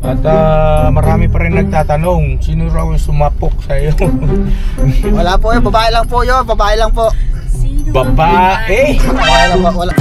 At marami pa rin nagtatanong, sino raw yung sumapok sa'yo? Wala po yun, babae lang po yun, babae lang po. Babae? Wala.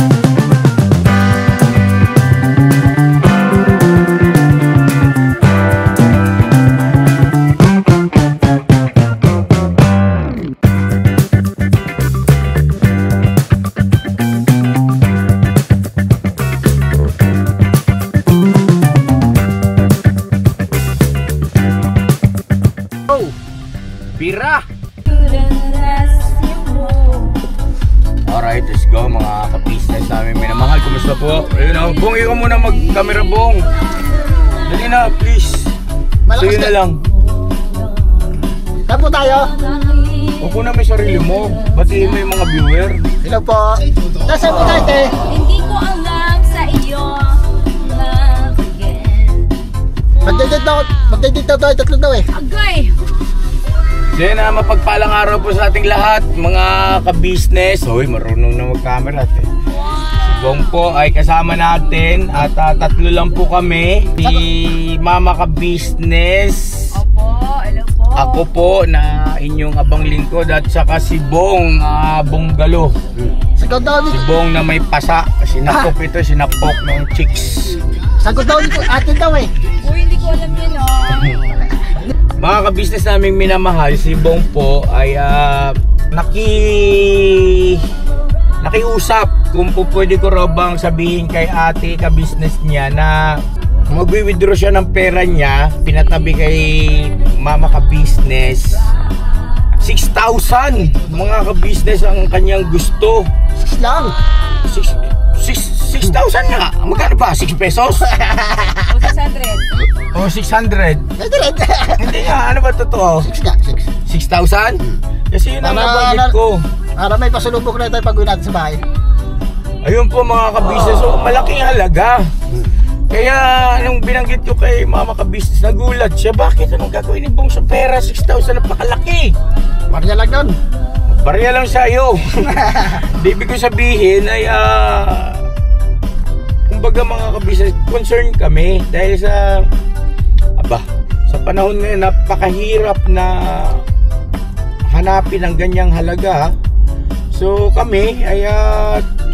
Bira! Alright, let's go mga ka-business namin minamahal. Kumusta po? Ayun na, Bong, ikaw muna mag-camera, Bong. Dali na, please. Sige na lang. Saan po tayo? Huwag mo na may sarili mo. Batiin mo yung mga viewer. Hello po. Nasaan po tayo, te? Hindi ko alam sa iyo. Love again. Magdedate daw tayo, tatlo daw eh. Agay! Then, mapagpalang araw po sa ating lahat, mga ka-business. Hoy, marunong na mag-camera. Si Bong po ay kasama natin at tatlo lang po kami. Si Mama ka-business. Opo, hello po. Ako po na inyong abang lingkod at saka si Bong Bonggalo. Sagot daw Si dito. Bong na may pasa. Sinapok ito, sinapok ng chicks. Sagot daw dito, atin daw eh. Uy, hindi ko alam yun, oh. Mga ka-business naming minamahal, si Bong po ay nakiusap kung po pwede ko raw bang sabihin kay ate ka-business niya na mag-withdraw siya ng pera niya, pinatabi kay mama ka-business. 6,000 mga ka-business ang kanyang gusto. Lang. 6,000 nga. Magkano ba? 6 pesos? O, 600. O 600? Hindi nga, ano ba totoo? 6 nga, 6. 6,000? Kasi yun ang nabanggit ko. Para may pasulubok na tayo pag-uwi natin sa bahay. Ayun po mga ka-business, so malaking halaga. Kaya nung binanggit ko kay mama ka-business, nagulat siya. Bakit? Anong gagawin ni Bong sa pera? 6,000, napakalaki. Marya lang doon. Barya lang sa'yo. Ibig ko sabihin ay kumbaga mga ka-business, concerned kami dahil sa sa panahon ngayon napakahirap na hanapin ang ganyang halaga. So kami ay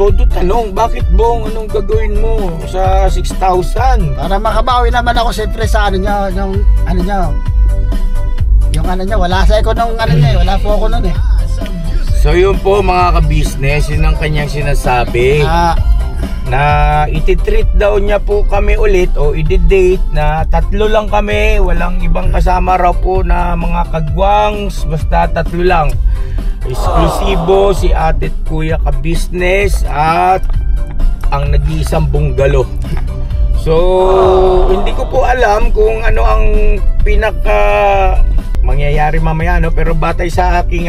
todo tanong, bakit Bong, anong gagawin mo sa 6,000? Para makabawi naman ako siyempre sa ano niya, yung ano niya, wala sa ko nung ano niya, wala po ako nun eh. So yun po mga ka-business, yun ang kanyang sinasabi. Na iti-treat daw niya po kami ulit o i-date na tatlo lang kami, walang ibang kasama raw po na mga kagwangs, basta tatlo lang. Eksklusibo si ate at kuya ka-business at ang nag-iisang Bonggalo. So hindi ko po alam kung ano ang pinaka mangyayari mamaya, no? Pero batay sa aking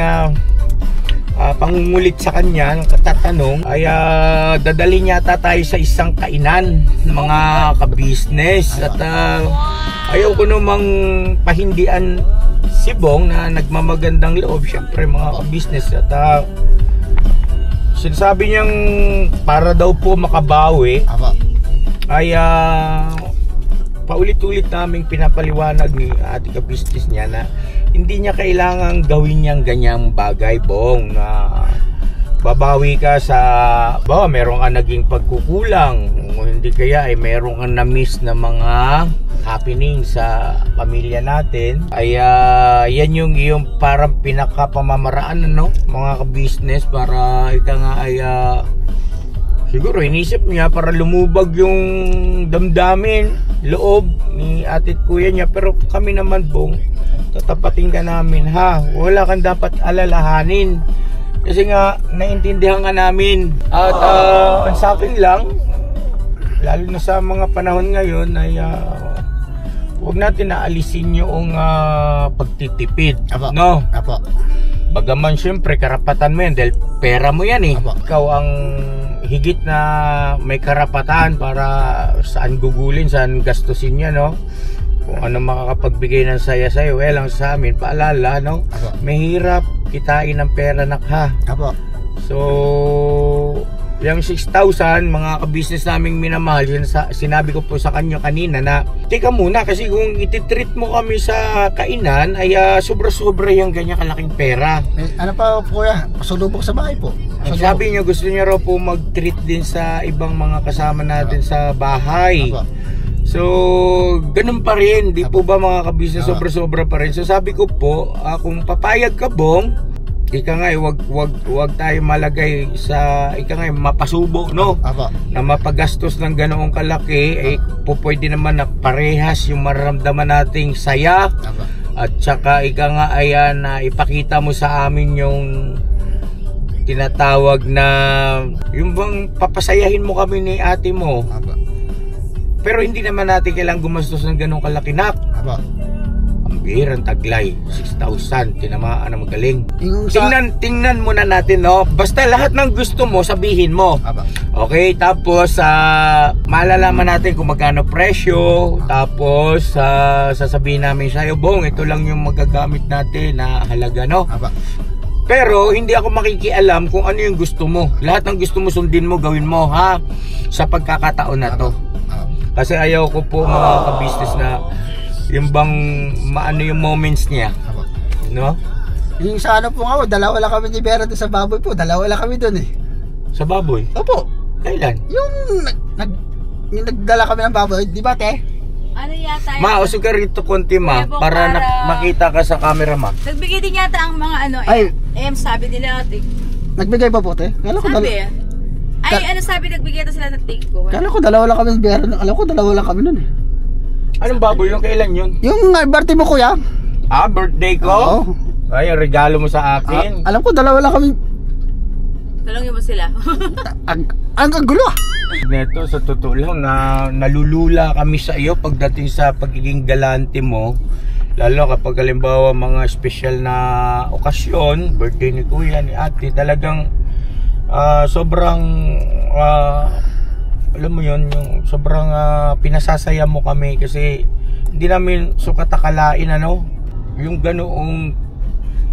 pangungulit sa kanya ng katatanong ay dadali niya tayo sa isang kainan mga ka-business at ayaw ko namang pahindian si Bong na nagmamagandang loob syempre mga ka-business at sinasabi niyang para daw po makabawi ay paulit-ulit naming pinapaliwanag ni ate ka-business niya na hindi niya kailangang gawin niyang ganyang bagay, Bong, na babawi ka sa meron ka naging pagkukulang o hindi kaya ay meron kang na-miss na mga happening sa pamilya natin ay yan yung iyong parang pinakapamamaraan, ano, mga ka-business, para ika nga ay siguro inisip niya para lumubag yung damdamin, loob ni ate at kuya niya. Pero kami naman, Bong, tatapatin ka namin, ha, wala kang dapat alalahanin kasi nga naintindihan ka namin at ang sa akin lang, lalo na sa mga panahon ngayon ay huwag natin naalisin yung pagtitipid. Apo. No? Apo. Bagaman syempre karapatan mo yan dahil pera mo yan eh. Apo. Ikaw ang higit na may karapatan para saan gugulin, saan gastusin niya, no? Kung ano makakapagbigay ng saya sa'yo, lang sa amin, paalala, no? Apo. Mahirap kitain ng pera, nak, ha? Apo. So yung 6,000 mga ka-business naming minamahal, sinabi ko po sa kanya kanina na teka muna, kasi kung ititreat mo kami sa kainan ay sobra-sobra yung ganyan kalaking pera. Ano pa po kuya? Pasulubok sa bahay po. Ang sabi niya, gusto niya raw po mag-treat din sa ibang mga kasama natin sa bahay. So, ganun pa rin, di po ba mga ka-business, sobra-sobra pa rin. So sabi ko po, kung papayag ka, Bong, ika nga wag tayo malagay sa mapasubo, no? Na mapagastos ng ganoong kalaki, ay pwede naman na parehas yung mararamdaman nating saya. At saka ika nga ayan na ipakita mo sa amin yung tinatawag na yung bang papasayahin mo kami ni ate mo. Pero hindi naman natin kailangang gumastos ng ganoong kalaki, nak. Ang bihirang taglay, 6,000, tinamaan na magaling. Tingnan muna natin, no? Basta lahat ng gusto mo, sabihin mo. Okay, tapos malalaman natin kung magkano presyo. Tapos sasabihin namin sa'yo, Bong, ito lang yung magagamit natin na halaga, no? Pero hindi ako makikialam kung ano yung gusto mo. Lahat ng gusto mo, sundin mo, gawin mo, ha? Sa pagkakataon na to. Kasi ayaw ko po mga ka-business na yung bang maano yung moments niya, no? Yung sa ano po nga, dalawa lang kami ni Vera sa baboy po. Dalawa lang kami doon eh. Sa baboy? Opo. Kailan? Yung nagdala kami ng baboy, di ba te? Ano yata? Usog ka rito konti, ma, para makita ka sa camera, ma. Nagbigay din yata ang mga ano, sabi nila, nagbigay pa po te? Sabi nagbigay ito sila ng take ko. Kala ko dalawa lang kami ni Vera. Alam ko dalawa lang kami noon eh. Anong baboy yung kailan yun? Yung birthday mo kuya. Birthday ko? Oo. Ay, yung regalo mo sa akin. Alam ko dalawa lang kami. Talongin mo sila. Ang gulo. Neto, sa totoo lang na nalulula kami sa iyo pagdating sa pagiging galante mo. Lalo kapag halimbawa mga special na okasyon, birthday ni kuya, ni ate, talagang sobrang alam mo yun, yung sobrang pinasasaya mo kami kasi hindi namin sukat akalain yung ganoong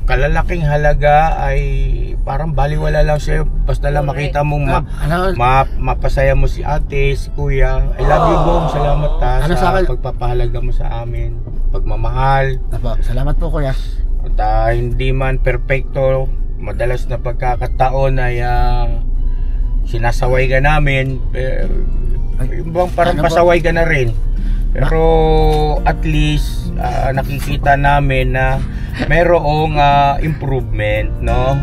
kalalaking halaga ay parang baliwala lang sa'yo basta lang makita mong mapasaya mo si ate, si kuya. I love you, Bong. Salamat sa pagpapahalaga mo sa amin, pagmamahal. Salamat po kuya. At hindi man perfecto, madalas na pagkakataon ay sinasaway ka namin, pero yung bang parang pasaway ka na rin, pero at least nakikita namin na merong improvement, no?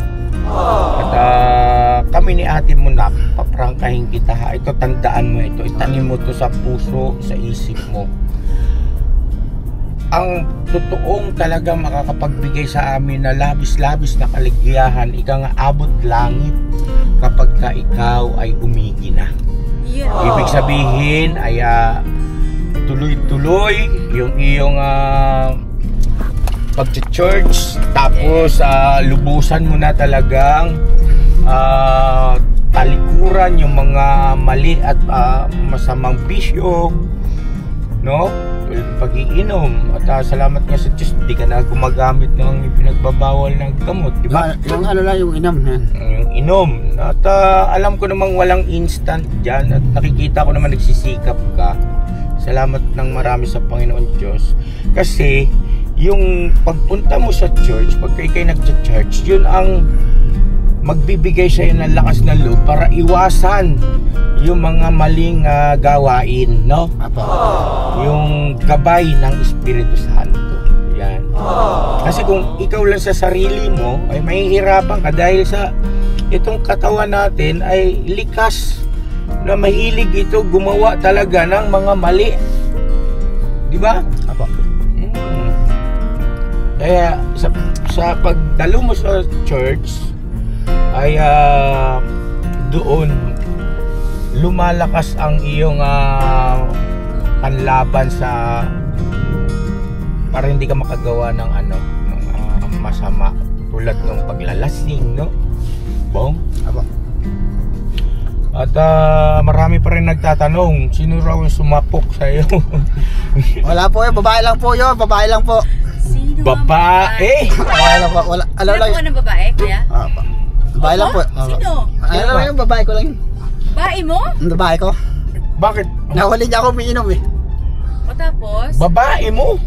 At kami ni ate mo na paprangkahin kita, ha? Ito, tandaan mo ito, itanim mo to sa puso, sa isip mo. Ang totoong talaga makakapagbigay sa amin na labis-labis na kaligayahan, ika nga abot langit kapag ka ikaw ay umigi na. Ibig sabihin ay tuloy-tuloy yung iyong pag-church, tapos lubusan mo na talagang talikuran yung mga mali at masamang bisyo, no? Pag-iinom. At salamat nga sa Diyos, hindi ka na gumagamit ng pinagbabawal ng gamot, di ba? Yung ano lang, yung inom. Yung inom. At alam ko namang walang instant dyan, at nakikita ko naman nagsisikap ka. Salamat ng marami sa Panginoon Diyos. Kasi yung pagpunta mo sa church, pagka ikay nag-church, yun ang magbibigay sa'yo ng lakas ng loob para iwasan yung mga maling gawain, no? Yung gabay ng Espiritu Santo. Yan. Kasi kung ikaw lang sa sarili mo ay mahihirapan ka dahil sa itong katawan natin ay likas na mahilig ito gumawa talaga ng mga mali. Di ba? Kaya sa pagdalo mo sa church ay doon lumalakas ang iyong panlaban sa para hindi ka makagawa ng ng masama tulad ng paglalasing, no? Bong? At marami pa rin nagtatanong, sino raw yung sumapok sa iyo? Wala po yun, babae lang po yun, babae lang po. Sino babae? Wala lang po, wala. Alam lang. Ano ng babae, kuya? Babae lang po. Sino? Ano lang yung babae ko lang yun. Babae mo? Ang babae ko. Bakit? Nahuli niya ako umiinom eh. O tapos? Babae mo?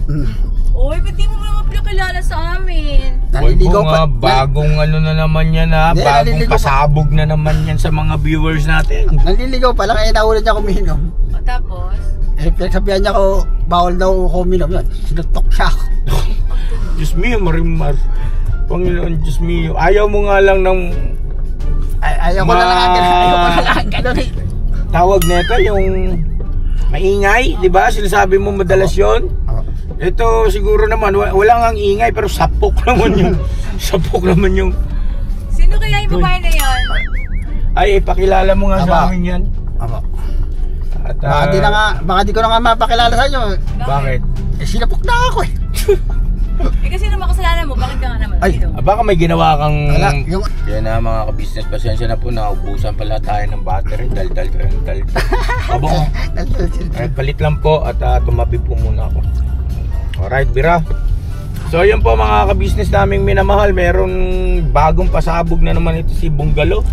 Uy, ba't di mo naman kilala sa amin? Naliligaw Nga, bagong ano na naman yan ha. Hindi, Bagong naliligaw pa. pasabog na naman yan sa mga viewers natin. Naliligaw pa lang, nahuli niya ako umiinom. O tapos? Pinagsabihan niya ko, bawal daw ako uminom yun. Sinutok siya ako. Diyos mio, Marimar. Panginoon, Diyos mio. Ayaw mo nga lang ng Ayaw ko na lang ang ganun. Ayaw ko na lang ang ganun eh. tawag nito, yung maingay, di ba? Sinasabi mo madalas yon. Ito siguro naman, wala nga ang ingay, pero sapok naman yung, sapok naman yung. Sino kaya yung babae na yan? Ay, ipakilala mo nga sa amin yan. Aba. At, Baka di ko na nga mapakilala sa inyo. bakit? Eh, sinapok na ako eh. Eh kasi naman kasalanan mo, bakit ka nga naman? Ay. Sino? Baka may ginawa kang. Wala, yung... Yan na mga ka-business, pasensya na po, naubusan pala tayo ng battery. Dal. Abo ko. Palit lang po at tumabi po muna ako. Alright, Bira. So yun po mga ka-business naming minamahal, meron bagong pasabog na naman ito si Bunggalo.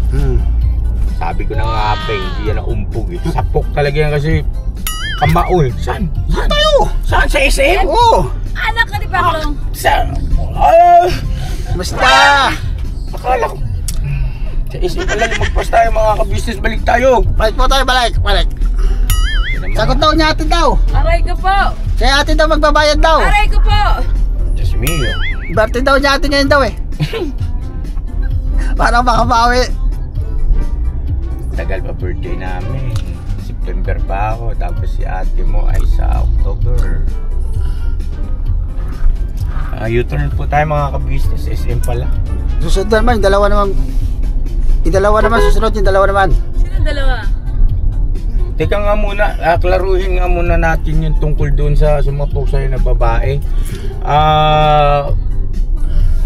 Sabi ko na nga pa, hindi yan naumpog eh. Sapok talaga yan kasi kamao eh. Saan? Saan tayo? Saan? Sa SM? Oo. Anak ka ni Pablong. Saan? Basta. Akala ko. Sa SM pala lumagpas tayo mga ka-business, balik tayo. Balik po tayo, balik. Sagot daw niya atin daw. Aray ko po! Kaya atin daw magbabayad daw. Aray ko po! Diyos mio. Birthday daw niya atin ngayon daw eh. Parang makabawi. Tagal pa birthday namin. September pa ako. Tapos si ate mo ay sa October. U-turn po tayo mga ka-business. SM pala. Susunod naman, yung dalawa naman. Susunod yung dalawa naman. Sino ang dalawa? Teka nga muna, klaruhin nga muna natin yung tungkol doon sa sumapok sa'yo na babae.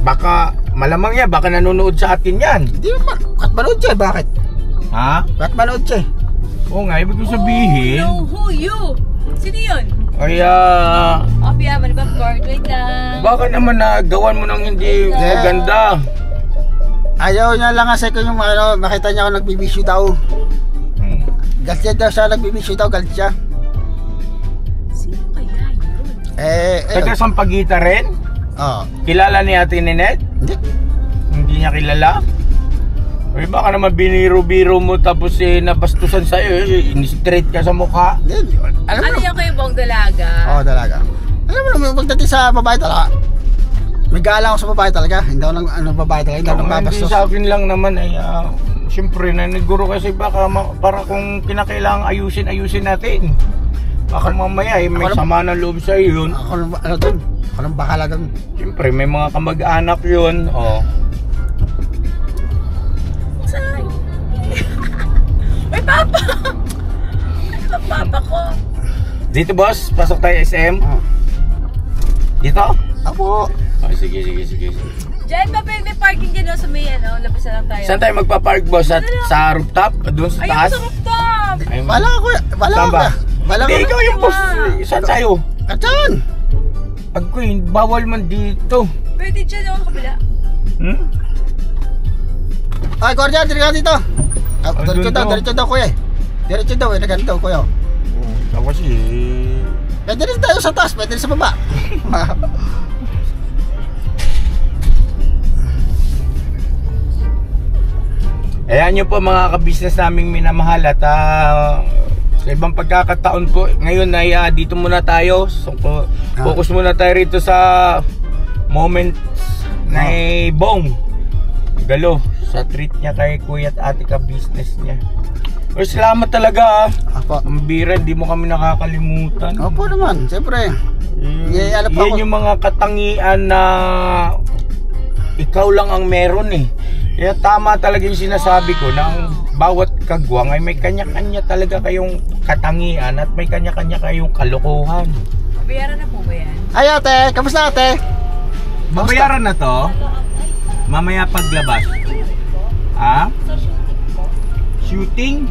Baka, malamang yan, baka nanonood sa atin yan. Hindi naman, kat manood siya, bakit? Ha? Kat manood siya. Oo nga, ibig kong sabihin. Oh, no, who you? Sino yun? Kaya, Copy man ba court? Wait lang. baka naman nagawan mo ng hindi maganda. Ayaw niya lang kasi kung yung makita niya ako nagbibisyo daw. Galit daw siya, nagbibisyo daw, galit siya. Sino kaya yun? Taga Sampaguita rin? Oo. Kilala ni Ate Ninette? Hindi. Hindi niya kilala? Ay, baka naman biniro-biro mo tapos nabastusan sa'yo, in-straight ka sa mukha. Hindi. Alam mo Ano yung kayo bang dalaga? Oo, dalaga. Alam mo naman, pagdating sa babae talaga, may galang ako sa babae talaga. Hindi ako ng babae talaga, hindi ako Hindi nagbabastos. sa akin lang naman ay siyempre naniguro kasi baka para kung kinakailangan ayusin natin. Baka mamaya may sama ng loob sa yun. Ako doon. Ako nang bahala doon. Siyempre may mga kamag-anak yun. Oh. Saan? Ay, Papa! Ano ba Papa ko? Dito boss, pasok tayo SM. Dito? Ako. Oh, sige. Diyan pa may parking dyan sa may labas na lang tayo. Saan tayo magpa-park boss? Sa rooftop? Doon sa Ayun taas? sa rooftop! Ay, Wala ako. Wala Saan ako. ba? Wala Hindi, ako. ikaw yung boss. Saan tayo? At saan? Agkoy, bawal man dito. Pwede dyan ako kabila. Ay, Cordial, dito ka dito. doon Diretso daw kuya. Diretso daw eh, naganto kuya. Ako kasi... Pwede rin tayo sa taas, pwede rin sa baba. Ayan nyo po mga ka-business naming minamahal at sa ibang pagkakataon po ngayon ay dito muna tayo. So, focus muna tayo rito sa moment na Bong Galo sa treat niya kay kuya at ate ka-business niya. Pero salamat talaga Apo. Ang bira, hindi mo kami nakakalimutan. Opo naman, siyempre. Ano pa Yan ako? yung mga katangian na ikaw lang ang meron eh. Kaya tama talaga yung sinasabi ko na ang bawat kagwang ay may kanya-kanya talaga kayong katangian at may kanya-kanya kayong kalokohan. Bayaran na po ba yan? Ay ate, kamusta ate? Babayaran na to? Mamaya paglabas. Ha? Shooting?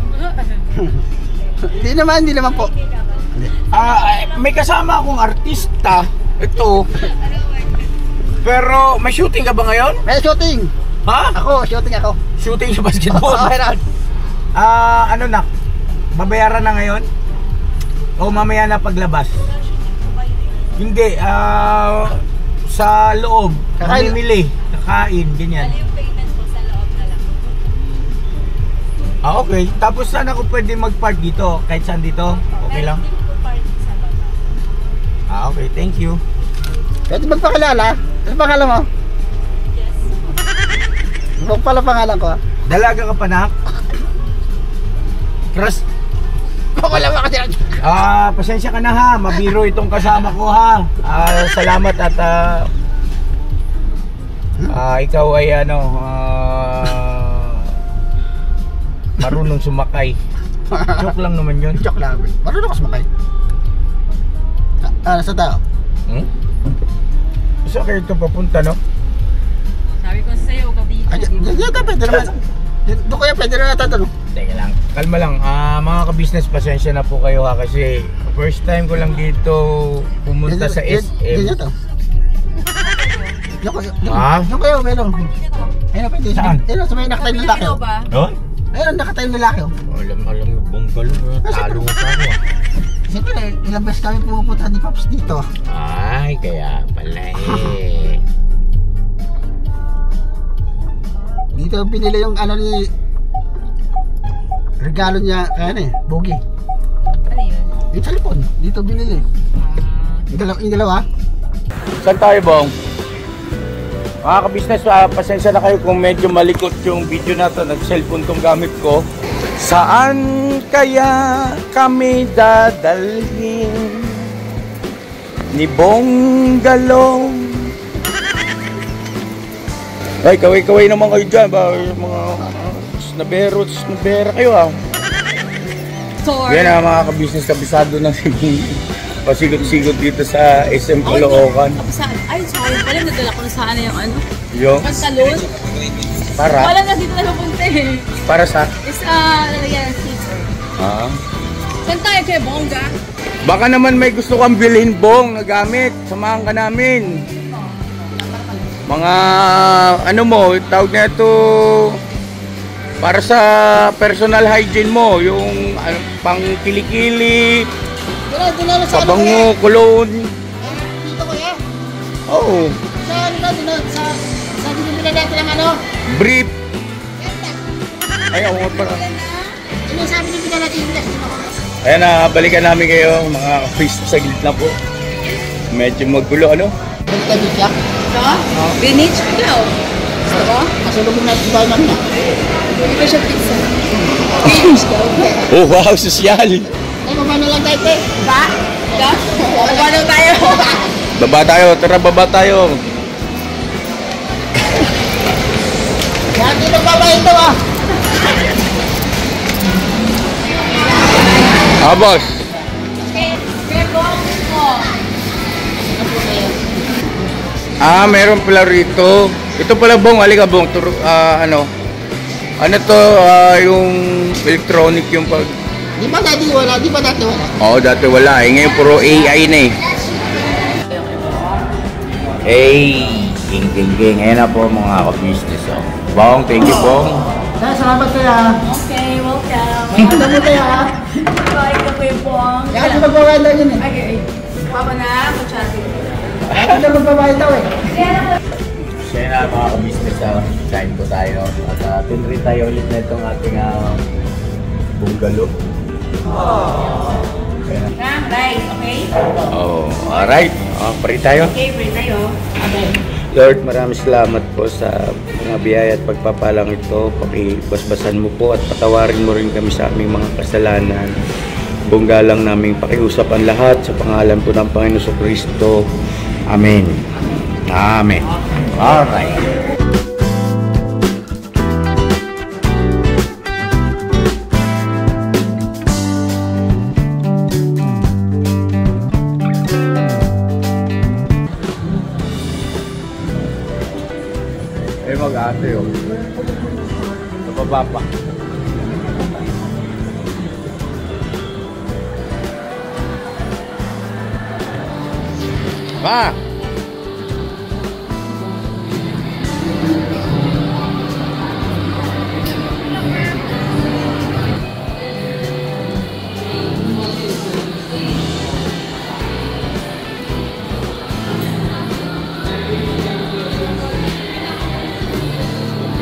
Hindi naman po. May kasama akong artista. Ito. Pero may shooting ka ba ngayon? May shooting. Ha? Ako, shooting ako. Shooting sa basketball? Meron. Ano na? Babayaran na ngayon? O mamaya na paglabas? Hindi, sa loob. Kakain. Mamimili. Kakain, ganyan. Yung payment po sa loob na lang. Okay. Tapos saan ako pwede mag-park dito? Kahit saan dito? Okay lang? Kahit hindi po parking sa baba. Okay, thank you. Pwede magpakilala? Ano pangalan mo? Yes. Ano pala pangalan ko? Dalaga ka pa, nak? Crush? Wala ba kasi? Pasensya ka na ha. Mabiro itong kasama ko ha. Salamat at ikaw ay marunong sumakay. Joke lang naman yun. Joke lang. Marunong ka sumakay. Sa tao? Saan kayo ito papunta, no? Sabi ko sa'yo, gabi. Yan ka, pwede naman. Doon kaya pwede na natatanong. Teka lang, kalma lang. Mga ka-business, pasensya na po kayo ha. Kasi first time ko lang dito pumunta sa SM. Yan to. Ah? Yung kayo, meron. Ayun, pwede. Saan? Ayun, sa may nakatay ng lalaki. Ano ba? Doon? Ayun, nakatay ng lalaki. Alam yung bongkalo. Talo mo pa ako. Siyempre, ilang beses kami pumupunta ni Pops dito. Ay, kaya pala eh. Dito pinili yung regalo niya, Bogie. Ano yun? Yung cellphone, dito binili. Yung dalawa. Saan tayo, Bong? Mga ka-business, pasensya na kayo kung medyo malikot yung video na to. Nag-cellphone tong gamit ko. Saan kaya kami dadalhin ni Bonggalong? Ay, kaway-kaway naman kayo dyan ba? Yung mga snabera kayo ah. Tour. Yan mga ka-business, kabisado ng pasigot-sigot dito sa SM Caloocan. Ay, sorry. Pala nadala ko na sana yung Yung pantalon. para Wala na dito na napunta eh. para sa Lalagyan ng seats. Saan tayo kay Bongga? baka naman may gusto kang bilhin, Bong, na gamit. Samahan ka namin. Mga tawag na ito para sa personal hygiene mo, yung pang kilikili, pabango, cologne. Dito kuya. Oo. Sa binibila natin ang Brief. Ayaw nga pala. Ano sabi binibila natin yung last ako? Ayan na, balikan namin kayo mga ka-face sa gilid na po. Medyo magulo, Balik tayo siya. Ito? Vintage ikaw. Gusto mo? Kasulubong natin ba namin na? Ito siya pizza. Oh, wow, sosyal. Ay, baba na lang tayo, te. Ba? Ito? Baba na tayo. Baba tayo, tara baba tayo. Yan, dito baba ito Boss. Kay Bong mo. Meron pala rito. Ito pala, Bong, halika, Bong. Ano to, yung electronic yung pag... Di ba dati wala? Oo, dati wala. Ngayon puro AI na eh. Hey, ging. Ayan na po mga ka-business. Bong, thank you, Bong. Salamat kaya. Okay, welcome. Ano mo kaya? Bye ka kay Bong. Kaya ito magbabayad yun eh. Okay. Papa na, mag-chatting. Kaya ito magbabayad daw eh. Kaya na mga ka-business, kain po tayo. At tinry tayo ulit na itong ating bungalow. Rice, okay? Alright. Pari tayo. Okay, pray tayo. Okay. Lord, maraming salamat po sa mga biyaya at pagpapalang ito. Pakibasbasan mo po at patawarin mo rin kami sa aming mga kasalanan. Bunggalang naming pakiusap ang lahat sa pangalan po ng Panginoon Kristo. Amen. Amen. Alright. Mag-ate yun. Sa baba pa. Ma!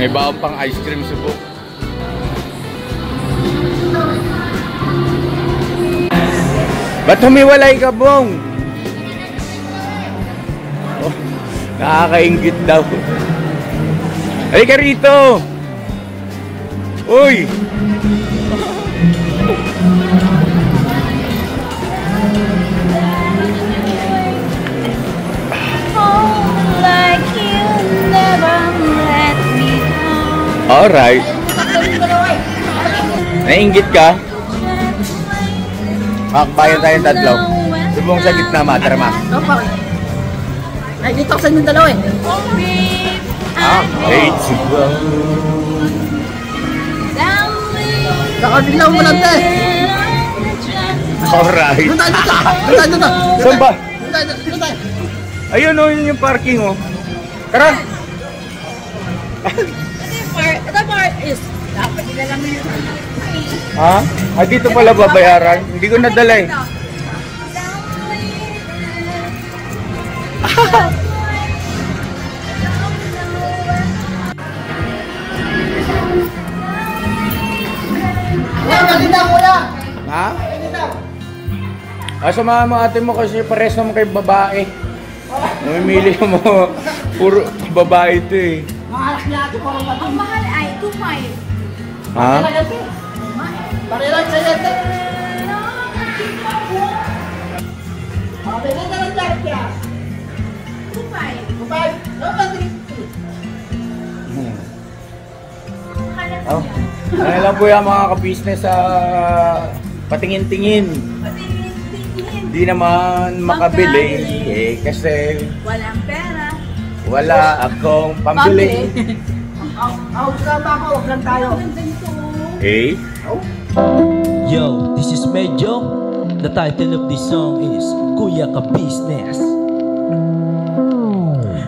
May baon pang ice cream subok. Ba't humiwalay ka, Bong? Oh, nakakaingit daw. Halika rito! Uy! Like you never let me go. Alright. Nainggit ka? Makakbayan tayong tatlo. Subong sa gitna, ma. Tara, ma. Ay, dito sa inyong dalawa eh. Hate you. Nakabiglaw mo lang te. Alright. Doon tayo. Saan ba? Doon tayo. Ayun o, yun yung parking o. Tara! Ito part is dapat ilalang mo yun. Ha? Ah, dito pala babayaran? Hindi ko nadala eh. Ha? Samahan mo ate mo kasi pares naman kay babae. Mamimili mo, puro babae ito eh. Ang mahal ay 2.5. Ha? Parelang sa yan te. Pwede na lang dyan siya. 2.5. Oh. Ano lang po yung mga ka-business sa patingin-tingin. Hindi naman makabili eh kasi Walang pera. wala akong pambili. Out ka ba ako? Huwag lang tayo. Eh? Yo, this is Medyo. The title of this song is Kuya Ka Business.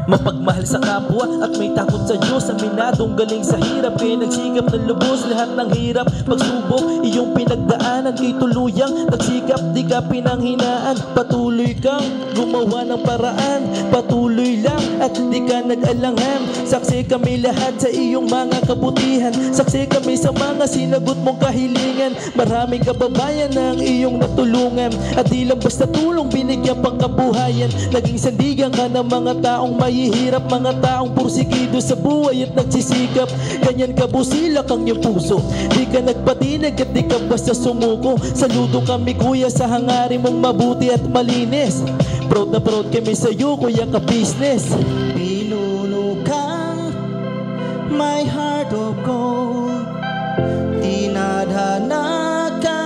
Mapagmahal sa kapwa at may takot sa Diyos. Aminadong galing sa hirap, kaya nagsikap ng lubos lahat ng hirap. Pagsubok, iyong pinagdaanan, kay tuluyang nagsikap, di ka pinanghinaan. Patuloy kang gumawa ng paraan, patuloy lang at di ka nag-alangan. Saksi kami lahat sa iyong mga kabutihan, saksi kami sa mga sinagot mong kahilingan. Maraming kababayan na ang iyong natulungan, at di lang basta tulong, binigyan pang kabuhayan. Naging sandigan ka ng mga taong mahihirap, mga taong pursigido sa buhay at nagsisikap. Ganyan ka busilak ang iyong puso, di ka nagpatinag at di ka basta sumuko. Saludo kami kuya sa hangarin mong mabuti at malinis. Proud na proud kami sa iyo, Kuya Ka Business. Pinunukang my heart of gold, tinadhana ka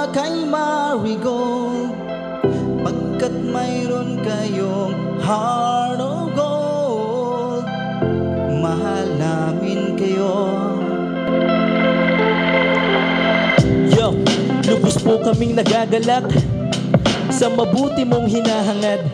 kay Marigold, pagkat mayroon kayong heart of gold. Mahal namin kayo. Yo, lubos po kaming nagagalak sa mabuti mong hinahangad.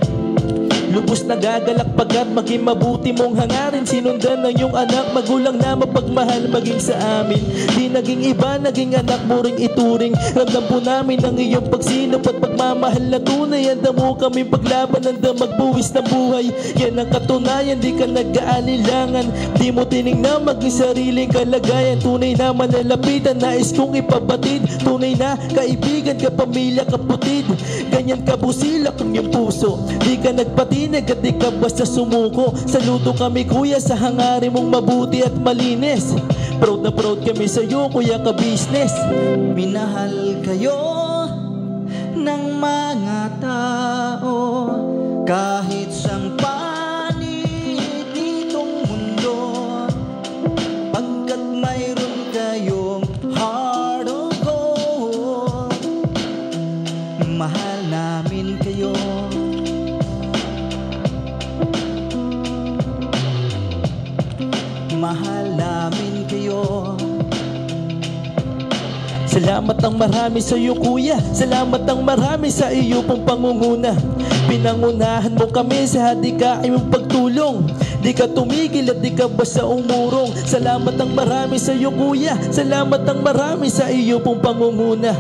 Lubos nagagalak pagkat maging mabuti mong hangarin. Sinundan ng iyong anak, magulang na mapagmahal maging sa amin. Di naging iba, naging anak mo ring ituring. Ramdam po namin ang iyong pagsinop at pagmamahal na tunay. Handa mo kami paglaban, handa magbuwis ng buhay. Yan ang katunayan, di ka nag-aalilangan. Di mo tinignan maging sariling kalagayan. Tunay na manalapitan, nais kong ipabatid. Tunay na kaibigan, kapamilya, kaputid. Ganyan kabusilak ang iyong puso, di ka nagpatinag at di ka basta sumuko. Saludo kami kuya sa hangarin mong mabuti at malinis. Proud na proud kami sa iyo, Kuya Ka Business. Minahal kayo ng mga tao kahit sang panig ditong mundo, pagkat mayroon kayong heart of gold. Mahal namin kayo. Mahal namin kayo. Salamat ang marami sa iyo kuya, salamat ang marami sa iyo pong pangunguna. Pinangunahan mo kami sa hadikain mong pagtulong, di ka tumigil at di ka basta umurong. Salamat ang marami sa iyo kuya, salamat ang marami sa iyo pong pangunguna.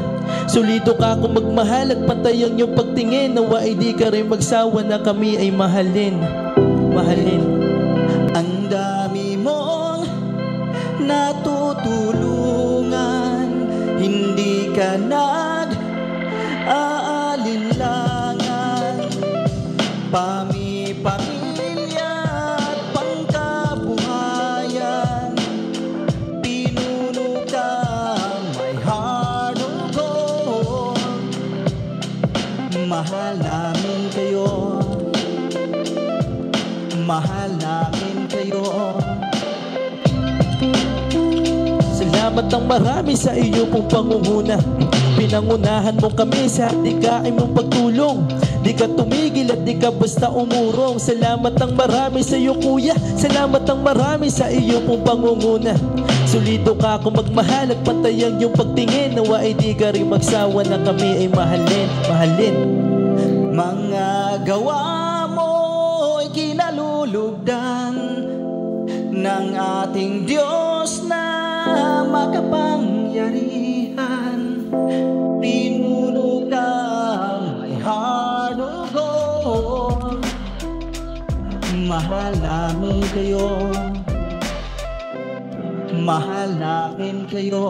Solido ka kung magmahal at pantay ang iyong pagtingin. Nawa ay di ka rin magsawa na kami ay mahalin. Mahalin. Ang dami mong magtulungan, hindi ka nag-aalinlangan. Pamilya at pangkabuhayan, pinuno kang may heart of gold. Mahal namin kayo, mahal namin kayo. Salamat ng marami sa iyo pong pangunguna. Pinangunahan mo kami sa dikain mong pagtulong. Di ka tumigil at di ka basta umurong. Salamat ng marami sa iyo kuya, salamat ng marami sa iyo pong pangunguna. Solido ka kung magmahal at pantayang yung pagtingin. Nawa ay di ka rin magsawa na kami ay mahalin, mahalin. Mga gawa mo ay kinalulugdan ng ating Diyos na makapangyarihan. Pinuno kang may heart of gold. Mahal namin kayo, mahal namin kayo.